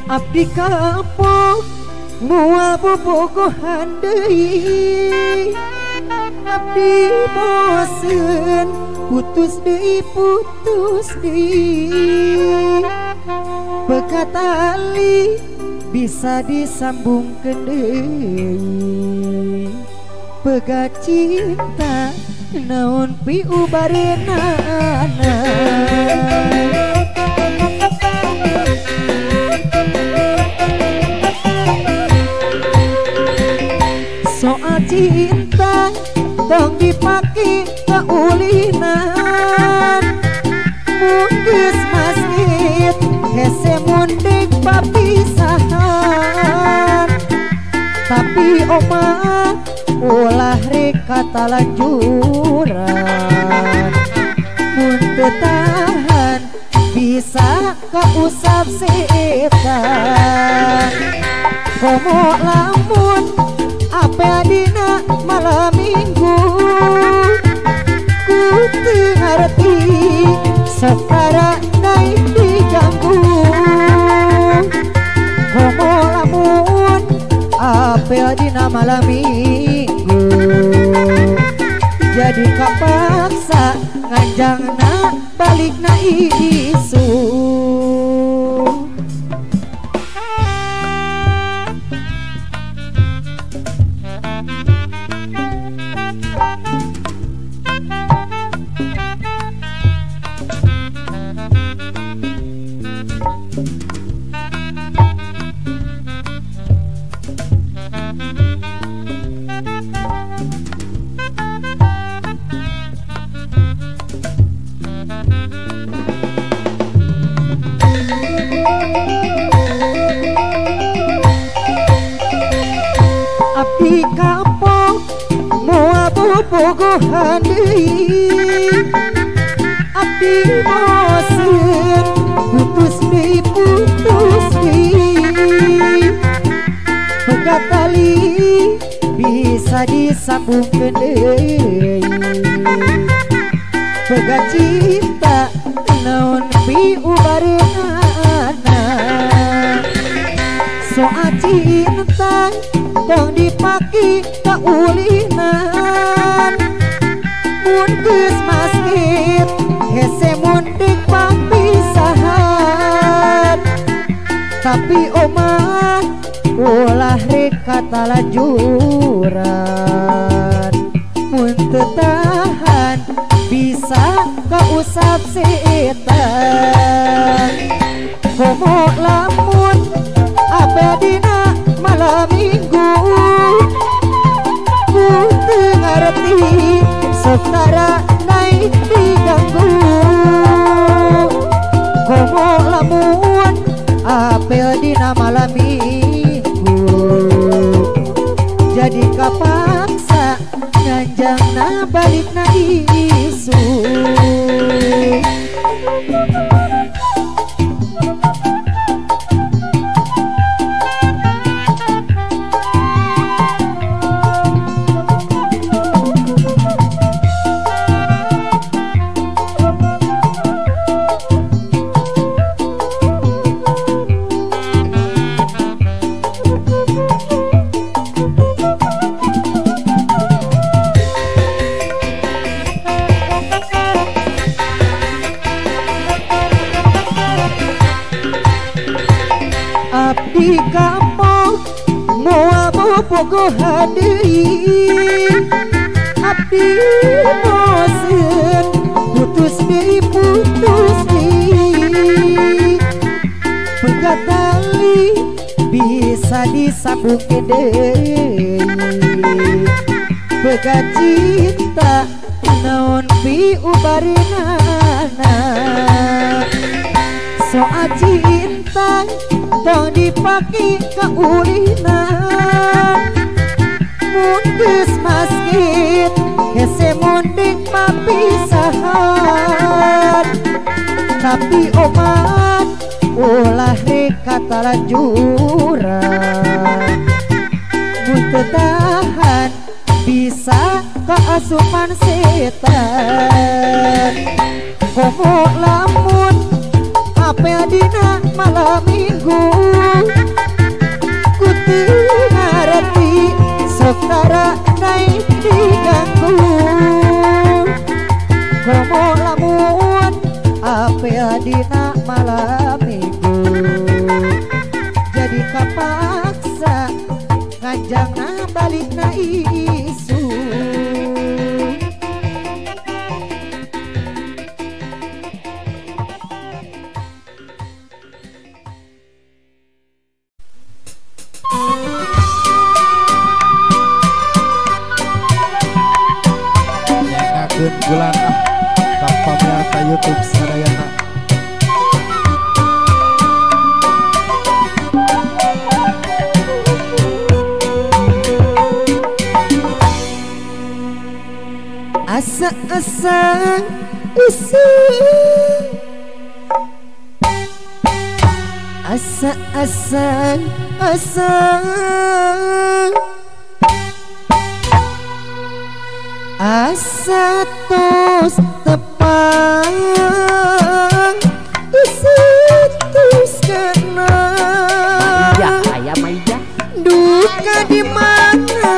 Abdi kapok mual bobogohan deui, abdi bosen putus deui pegat tali bisa disambungkeun deui, pegat cinta naon piubareunana. Soal cinta tong dipake kaulinan, mun geus masjid hese mundek papisahan, tapi omah ulah rek katalanjuran, mun teu tahan bisa kausap setan. Komo lamun apel dina malam minggu ku teu ngarti setara naik diganggu. Komo lamun apel dina malam minggu jadi kapaksa nganjangna balikna isu. Abdi kapok moal bobogohan deui, abdi bosen putus deui, pegat tali bisa disambungkeun deui, pegat cinta naon piubareunana. Soal cinta tong dipake kaulinan, mun geus masjid hese mundek papisahan, tapi omah ulah rek katalanjuran, mun teu tahan bisa kausap setan. Komo lamun apel dina malam minggu ku teu ngarti setara naik diganggu. Komo lamun apel dina malam minggu jadi kapaksa nganjangna balikna isu. Abdi kapok moal bobogohan deui, abdi bosen putus deui, pegat tali bisa disambungkeun deui, pegat cinta naon piubareunana. Soal cinta tong dipake kaulinan, mun geus masjid hese mundek papisahan, tapi omah ulah ulah rekatala jurang mun teu tahan bisa keasupan setan komo lamun apel dina malam minggu kuti ngareti sok naik diganggu komo lamun apel dina malam minggu jadi kapaksa ngajangna balikna isu nyengakeun bulan ka pamirsa YouTube sadayana. Asa-asa isi asa-asa asa asa tos tepang isi tos kena ya ayah Maida duka di mana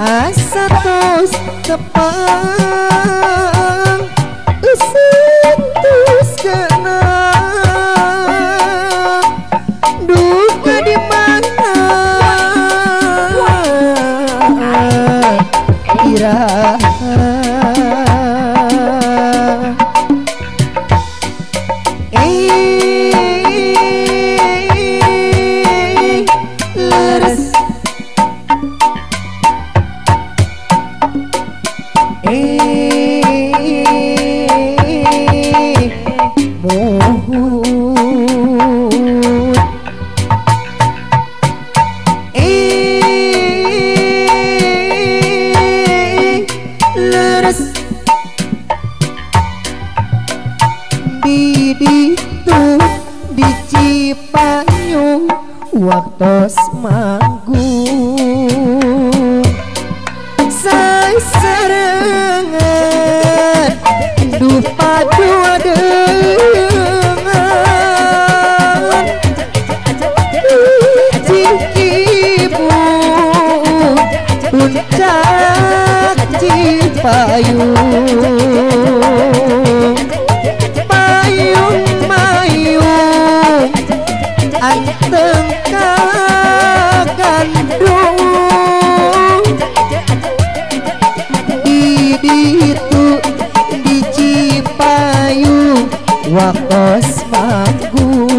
asa tos tepang usin tos kena duka di mana iraha leres mohon leres di ditu di Cipayung waktos manggung sarengan duh padu dengan ijin ibu puncak Cipayung payung mayung anteng kagandung ditu di Cipayung waktos manggung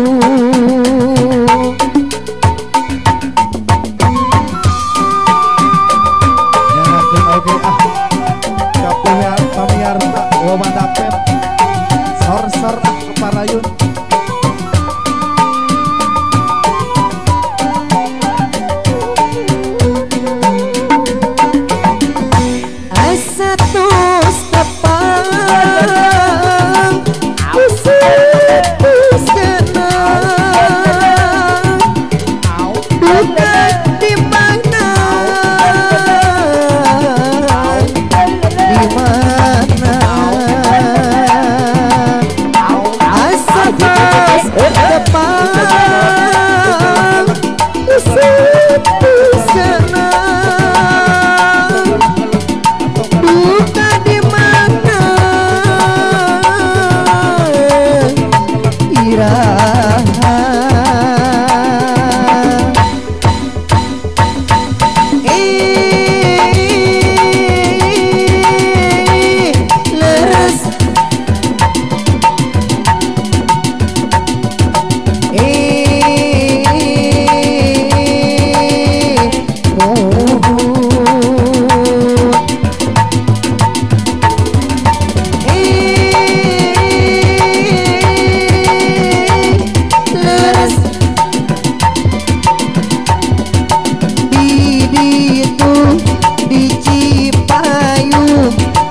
Nyengakeun oge ka pamirsa loba dapet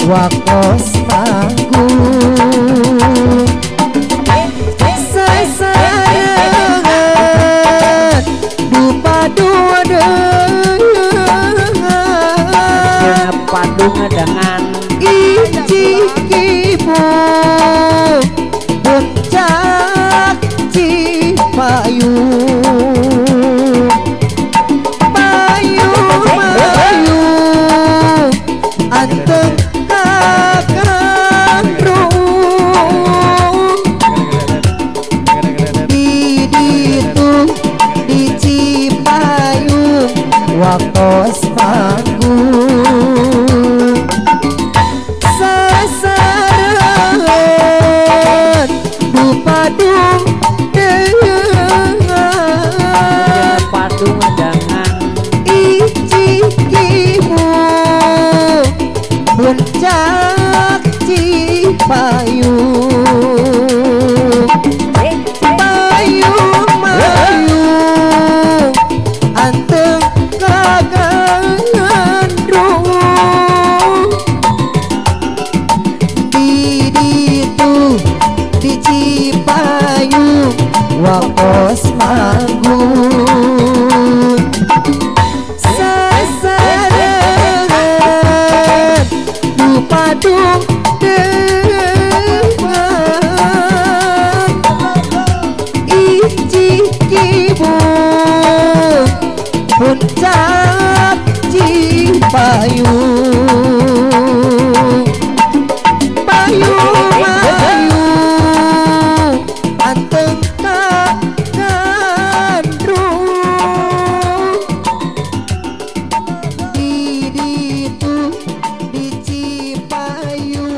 wakos manggung sasarangan dupa dua dengan Padung dengan icikimu puncak Cipayu anteng kakandrung di ditu di Cipayung wakos manggung sasaran dupadung dengan Padung dengan icikimu puncak Cipayung payung mayung anteng kakandrung di ditu di Cipayung wakos manggung sasarangan dupadung dengan icikimu puncak Cipayung payung mayung anteng kakandrung di ditu di Cipayung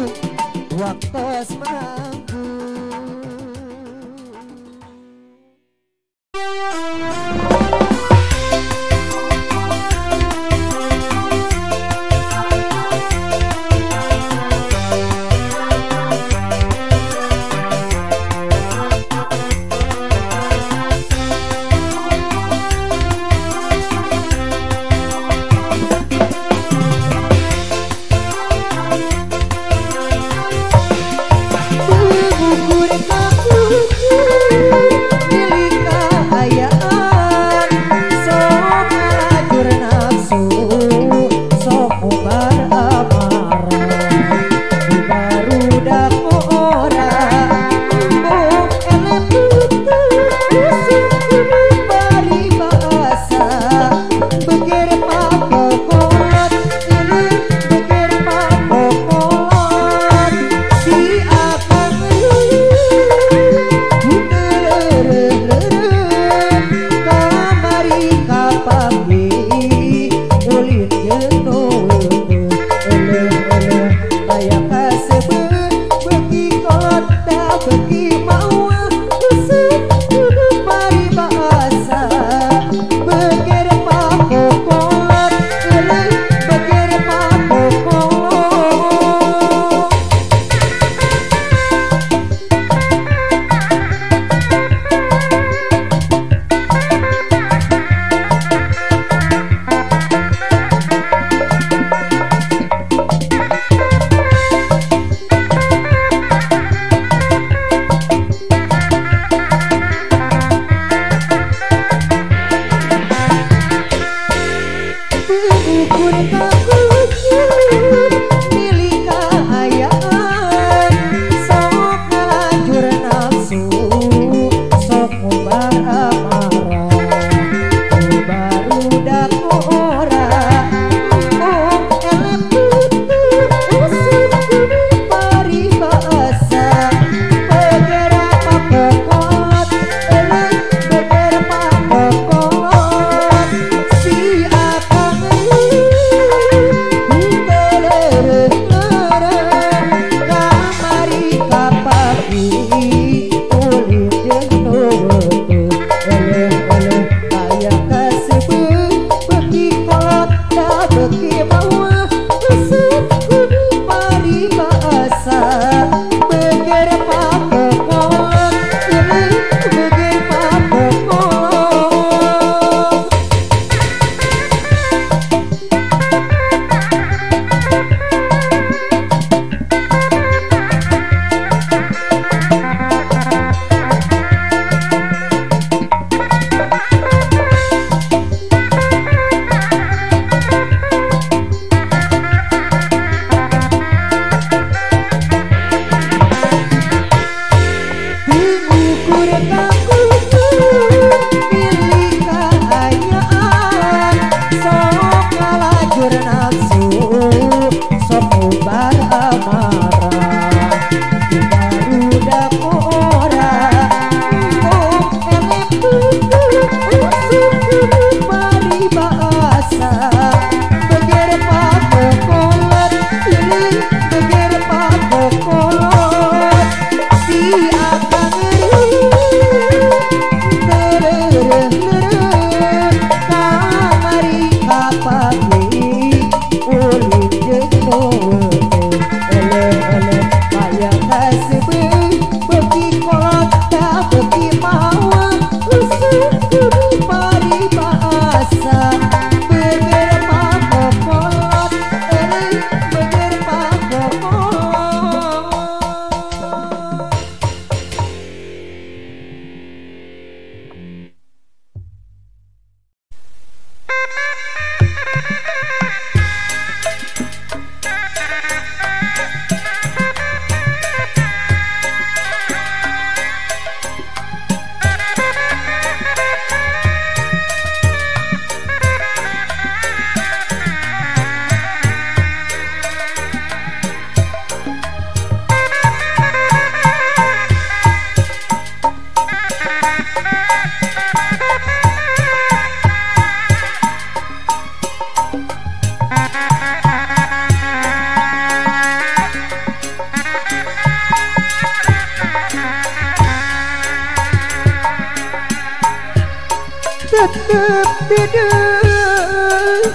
Dedeng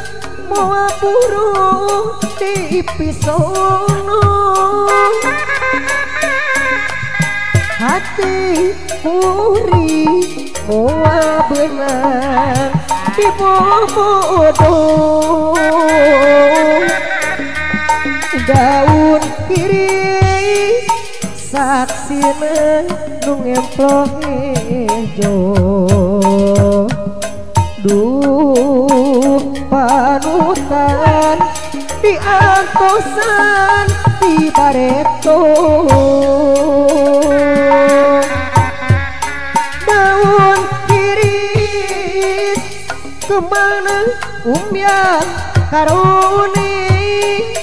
moa burung di pisono hati muri moa benang di bobodo daun kiri saksina nu ngemploh hejo duh panutan di angkosan di bareto daun kiris kemana umyang karone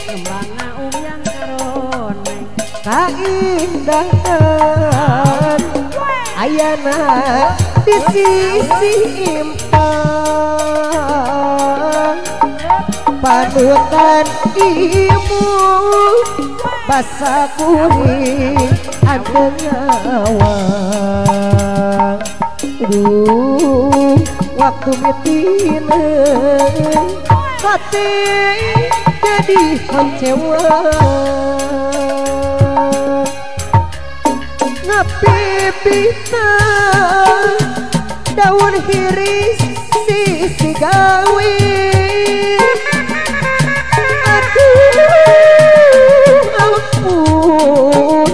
kembangna umyang karone kaindahan ayana di sisi impan panutan imu basa kuring ada nyawa waktu betina hati jadi kecewa ngapipita daun hiris sisi gawi aduh ampun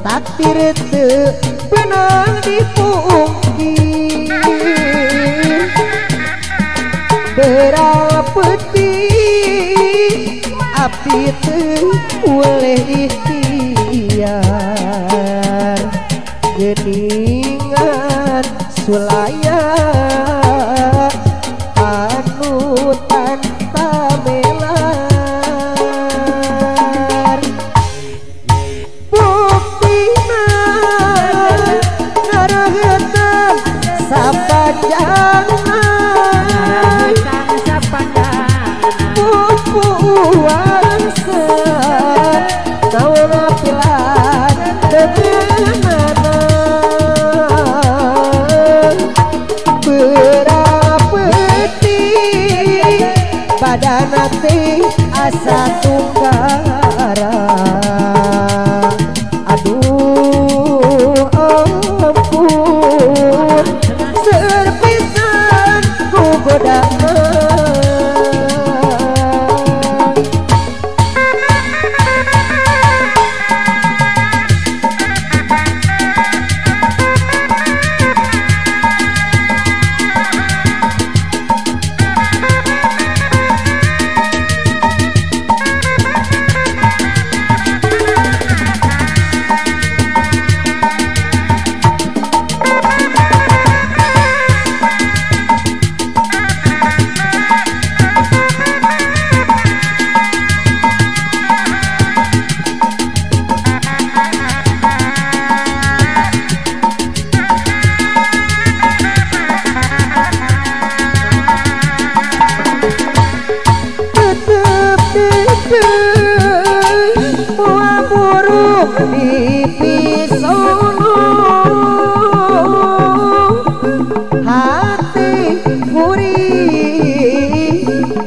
takdir teu benang dipungkir berapeti api teu boleh ikhtiar geningan sulaya panutan tamelar buktina ngaragetan sapanjangan pupuan nauna pilan depenana berapeti badana teh asa tunggara aduh ampun serpisan ku godama di pisono hati muri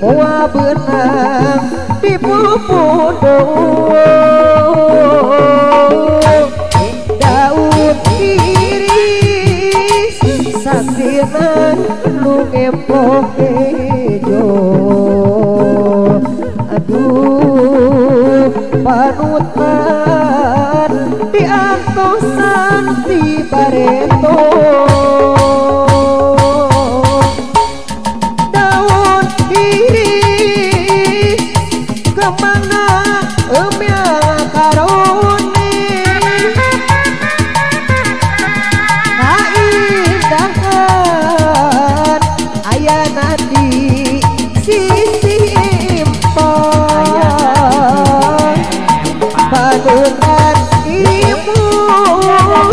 moa benang di pupudo daun iris saksinan lu ngemploh hejo aduh panutan di angkosan di bareto daun iris kemana emyang karone kaindahan ayana di sisi impan panutan imun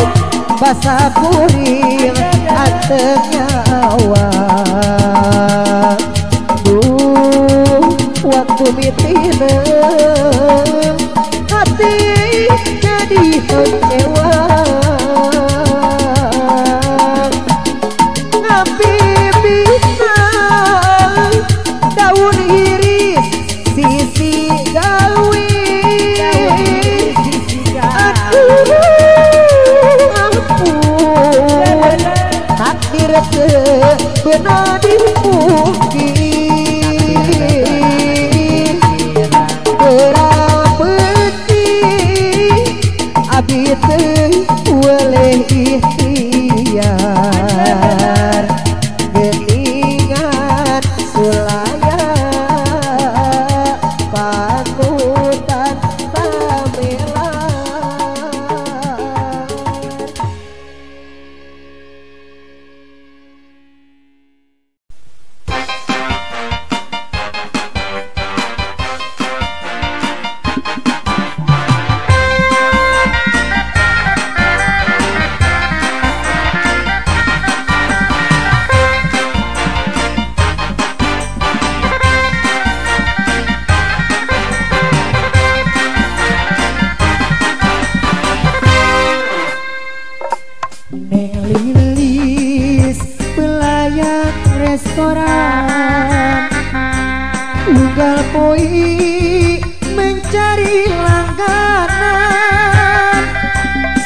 basa kuring anteng nyawa waktu mitina hati jadi kecewa ngapi bisa benar dimungkin berapeti abdi teu boleh ikhtiar geningan sulaya panutan pamelan. Neng Lilis pelayan restoran unggal poi mencari langganan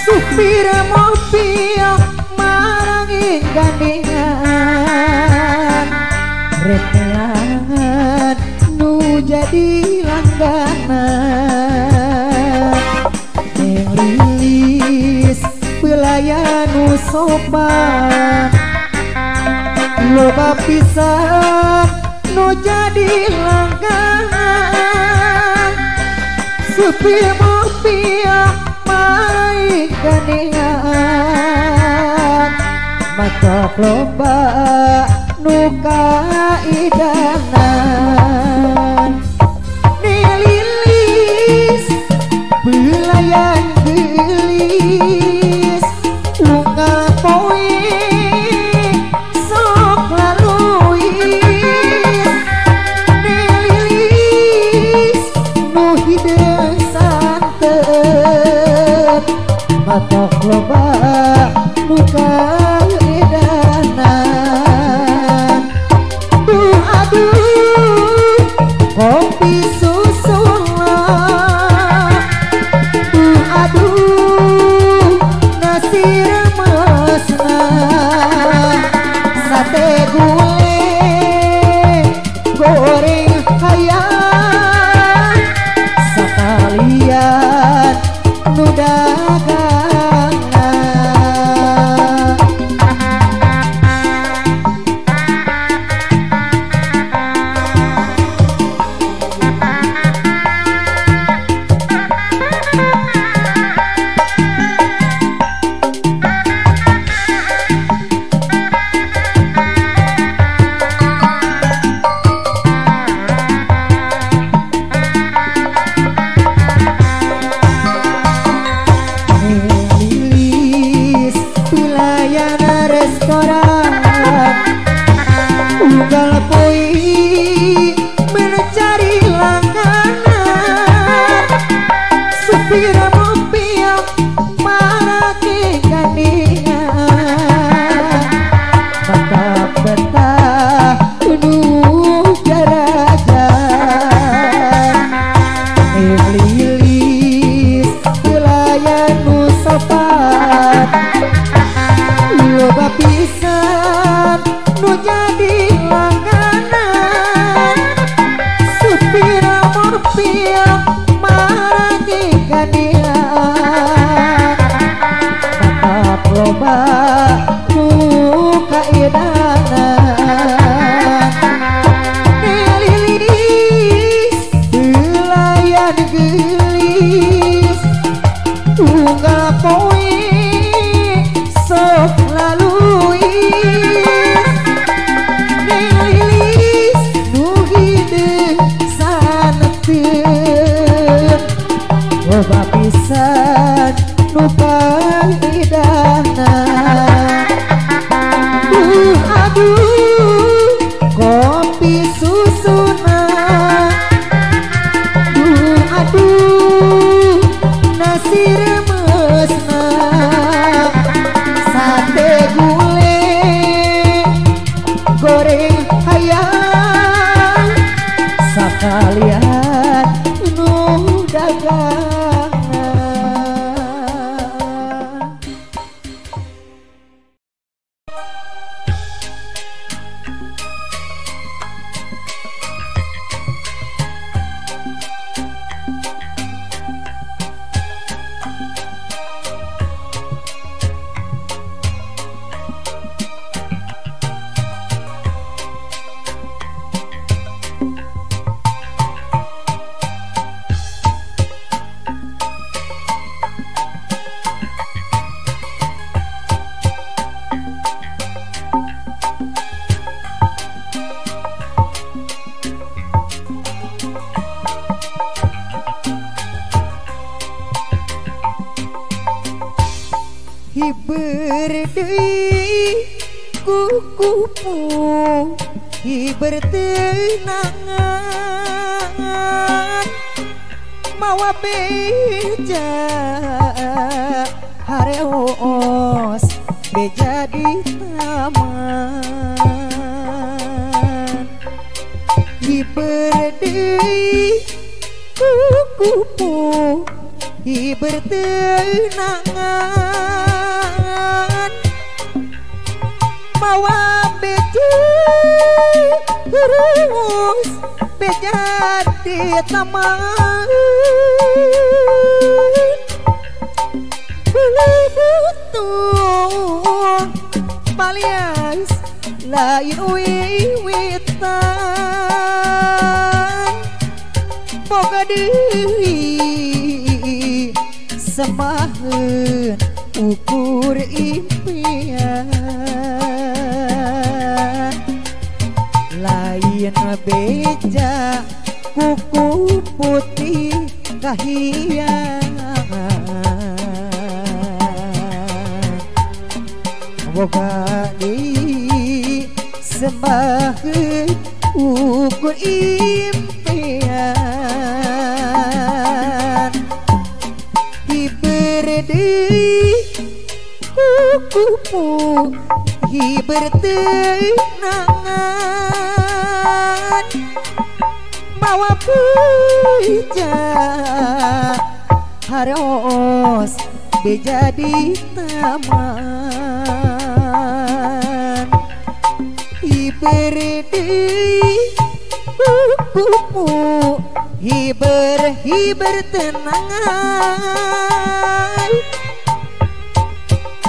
supir mobil marangi gandengan reneangan nu jadi langganan. Neng Lilis pelayan sopan loba pisan nu jadi langganan supir mobil marai gandengan matok loba nu kaidanan. Neng Lilis pelayan gelis unggal poe sok lalui. Neng Lilis nu hideung santet matok loba nu kaedanan. Aduh kopi susulah aduh nasi remesna sate gulai goreng hayam sakalian nu dagangan. Lilis pelayan restoran unggal poi mencari langganan supir mobil marake gandengan mantap betah penuh jarajan. Neng Lilis pelayan nu sopan loba pisan nu jadi langganan supir mobil marangi gandengan mantap loba nu kaedanan. Neng Lilis pelayan gelis unggal poe sok lalui. Neng Lilis nu hideung saneteun loba pisan nu kaedanan. Aduh kopi susuna aduh berdei kukupu bertenangan mawa beja hareos beja di taman berdei kukupu bertenangan mawa beja terus beja di taman beli butuh palias lain wiwitan boga deui semaheun ukur impian lain beja kuku putih kahiyangan boga deui semaheun ukur impian berdei kukupu bertenangan bawa beja haros beja di taman berdei kukupu bertenangan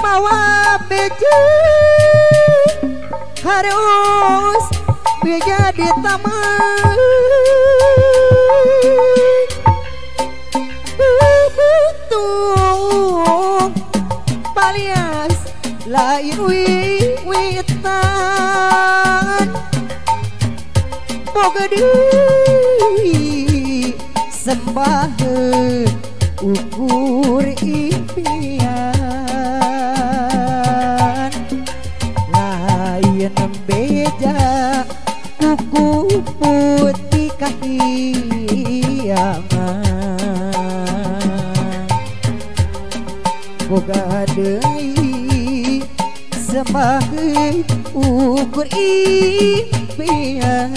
bawa beja harus beja di taman butuh palias lain wiwitan boga deui sembaheun ukur impian lain beja kuku putih kahiyangan boga deui sembaheun ukur impian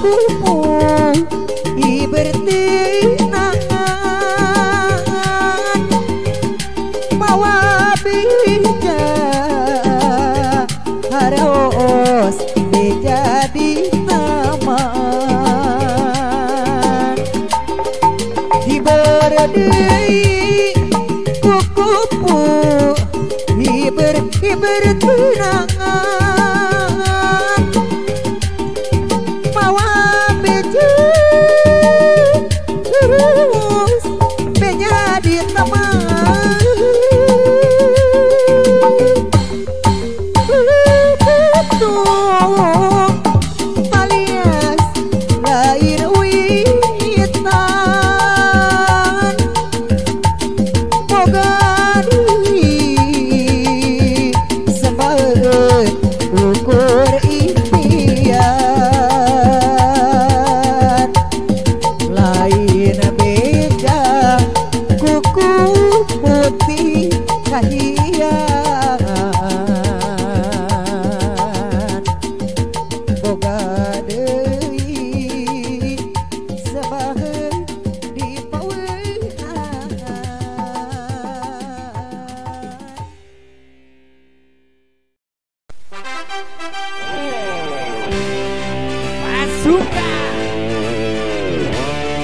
kukumu bertinangan mawa bija harus dijadi taman diberdei kukumu bertinangan mawa bija terus menjadi teman betul alias lain witan boga diri sebagai ukur impian lain beda kuku putih kahian boga deui sebagai dipaueunaan Pasukan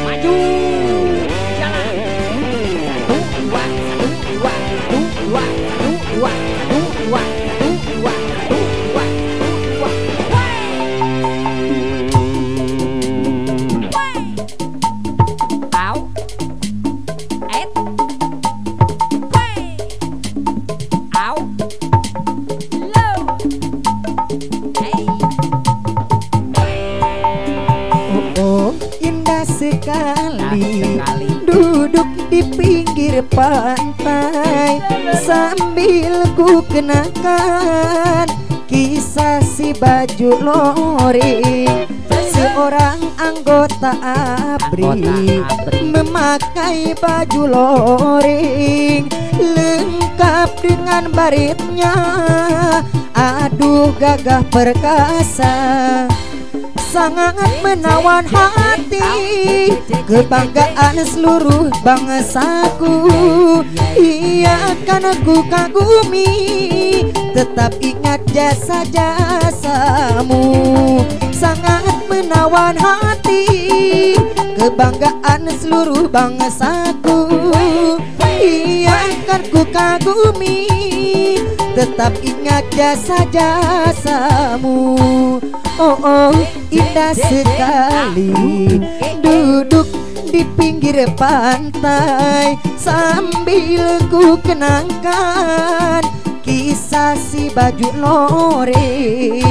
maju jalan satu dua au et au low hey oh indah sekali duduk di pinggir pantai sambil ku kenakan kisah si baju loring seorang anggota ABRI memakai baju loring lengkap dengan baretnya aduh gagah perkasa sangat menawan hati kebanggaan seluruh bangsaku ia kan aku kagumi tetap ingat jasa-jasamu sangat menawan hati kebanggaan seluruh bangsaku ia kan ku kagumi tetap ingat jasa-jasamu oh oh indah sekali duduk di pinggir pantai sambil ku kenangkan kisah si baju loring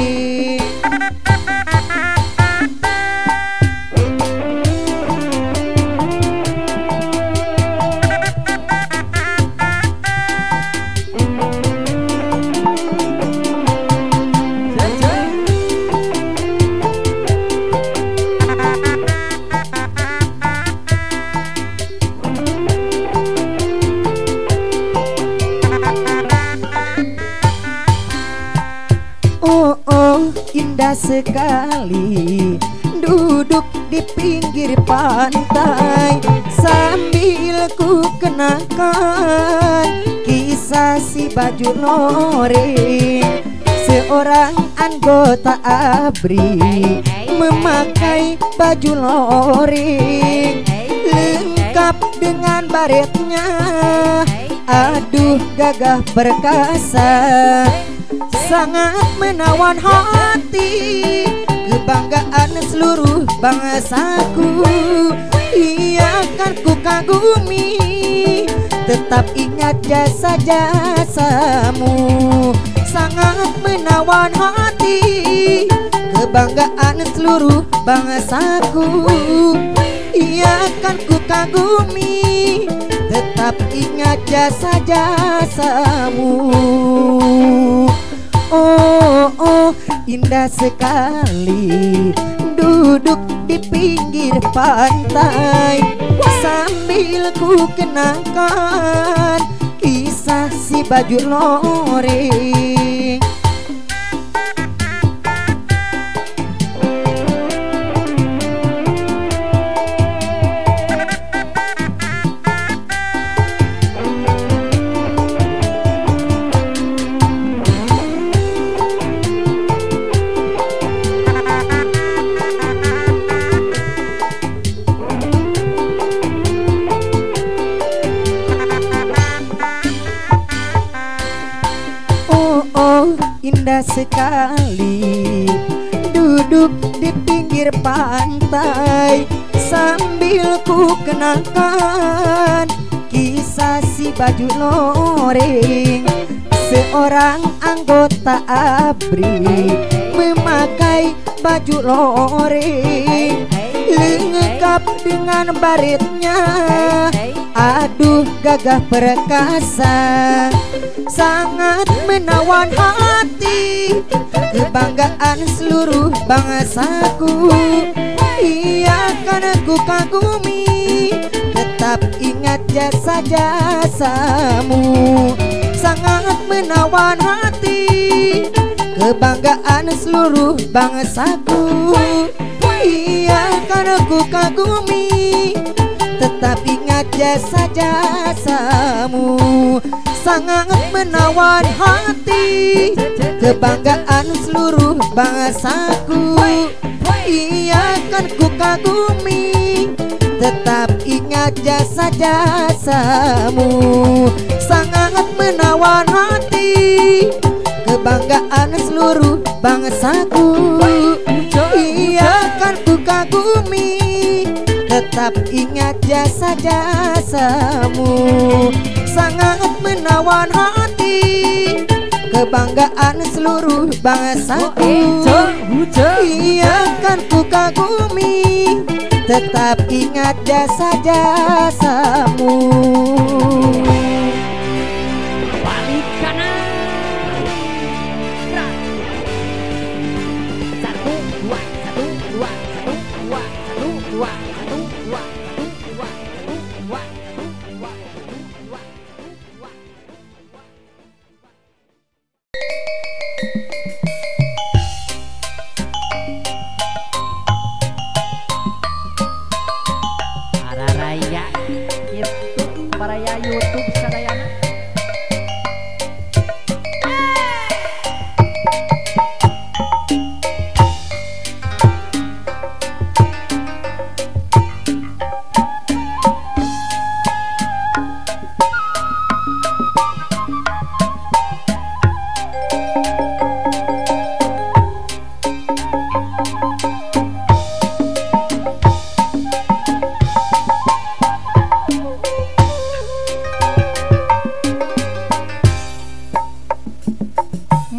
indah sekali duduk di pinggir pantai sambil ku kenakan kisah si baju loring seorang anggota ABRI memakai baju loring lengkap dengan baretnya aduh gagah perkasa sangat menawan hati kebanggaan seluruh bangsaku ia kan ku kagumi tetap ingat jasa-jasamu sangat menawan hati kebanggaan seluruh bangsaku ia kan ku kagumi tetap ingat jasa-jasamu oh oh indah sekali duduk di pinggir pantai sambil ku kenangkan kisah si baju loring indah sekali. Duduk di pinggir pantai sambil ku kenangkan kisah si baju loreng. Seorang anggota ABRI memakai baju loreng lengkap dengan baretnya. Aduh gagah perkasa, sangat menawan hati, kebanggaan seluruh bangsaku. Ia kan aku kagumi, tetap ingat jasa-jasamu. Sangat menawan hati, kebanggaan seluruh bangsaku. Ia kan aku kagumi, tetap ingat jasa-jasamu. Sangat menawan hati, kebanggaan seluruh bangsaku. Ia kan ku kagumi, tetap ingat jasa-jasamu. Sangat menawan hati, kebanggaan seluruh bangsaku. Ia kan ku kagumi, tetap ingat jasa-jasamu. Sangat menawan hati, kebanggaan seluruh bangsaku. Ia kan ku kagumi, tetap ingat jasa-jasamu. Balik kanan. Satu dua, satu dua, satu dua, satu dua, satu dua, satu dua, satu dua, satu dua, satu dua. Para raya itu, para raya YouTube sadayana.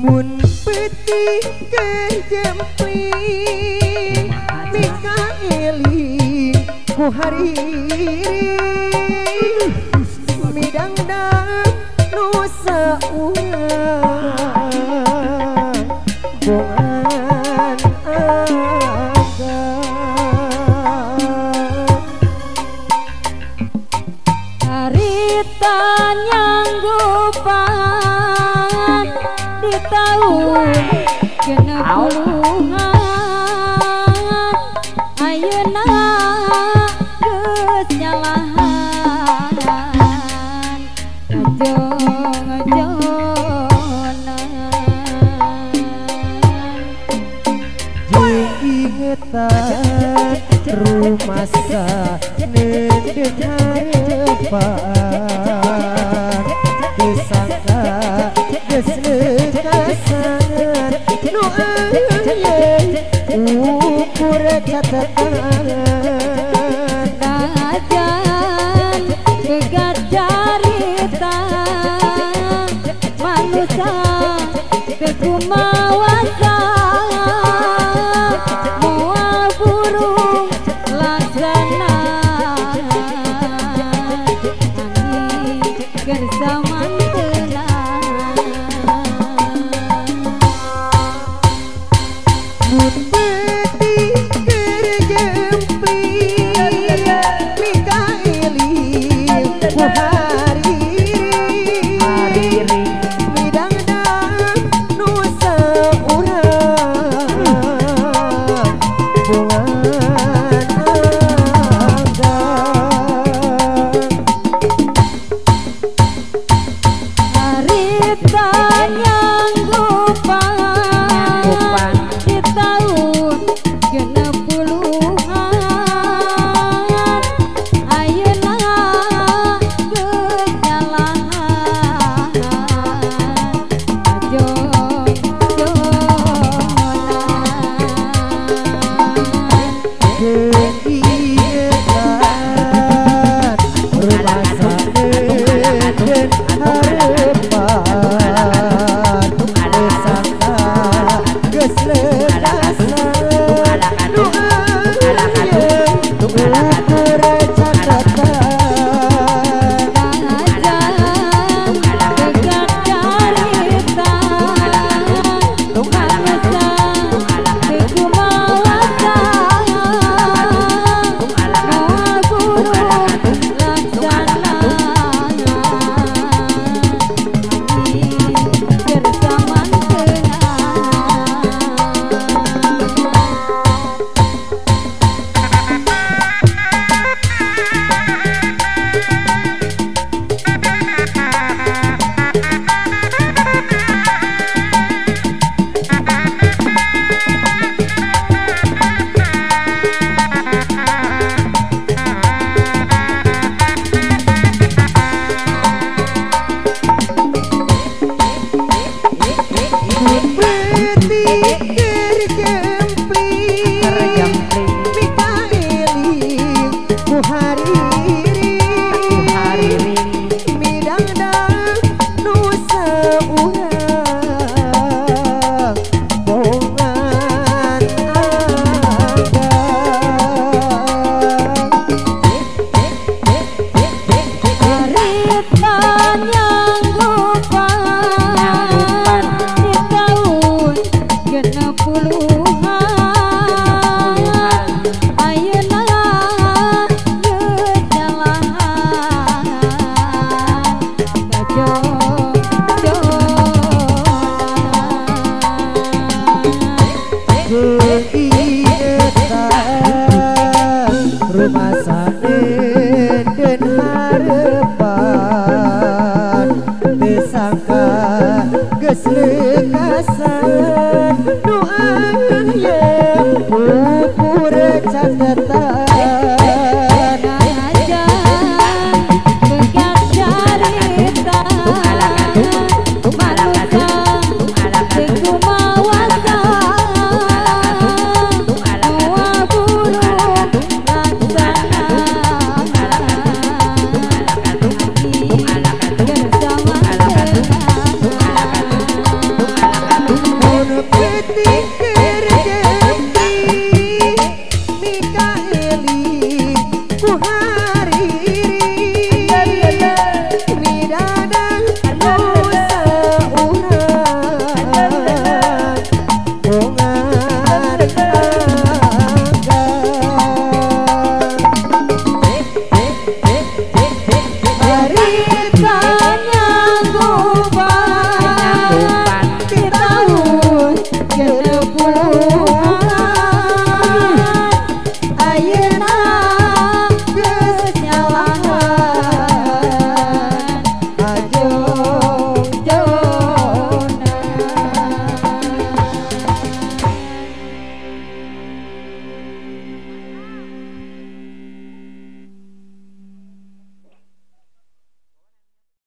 Mun peti kejempling Mikaeli ku hariri midang dang nusa urang bongan agang Harita nyanggupan di tahun genep puluhan. Ayeuna geus nyalahan ngejong-ngejonan. Jeung ingetan rumah sa nedeng harepan disangka geus lekasan nu ukur catatan Kajan begat carita manusia kekumawasa moal burung laksana angin bersama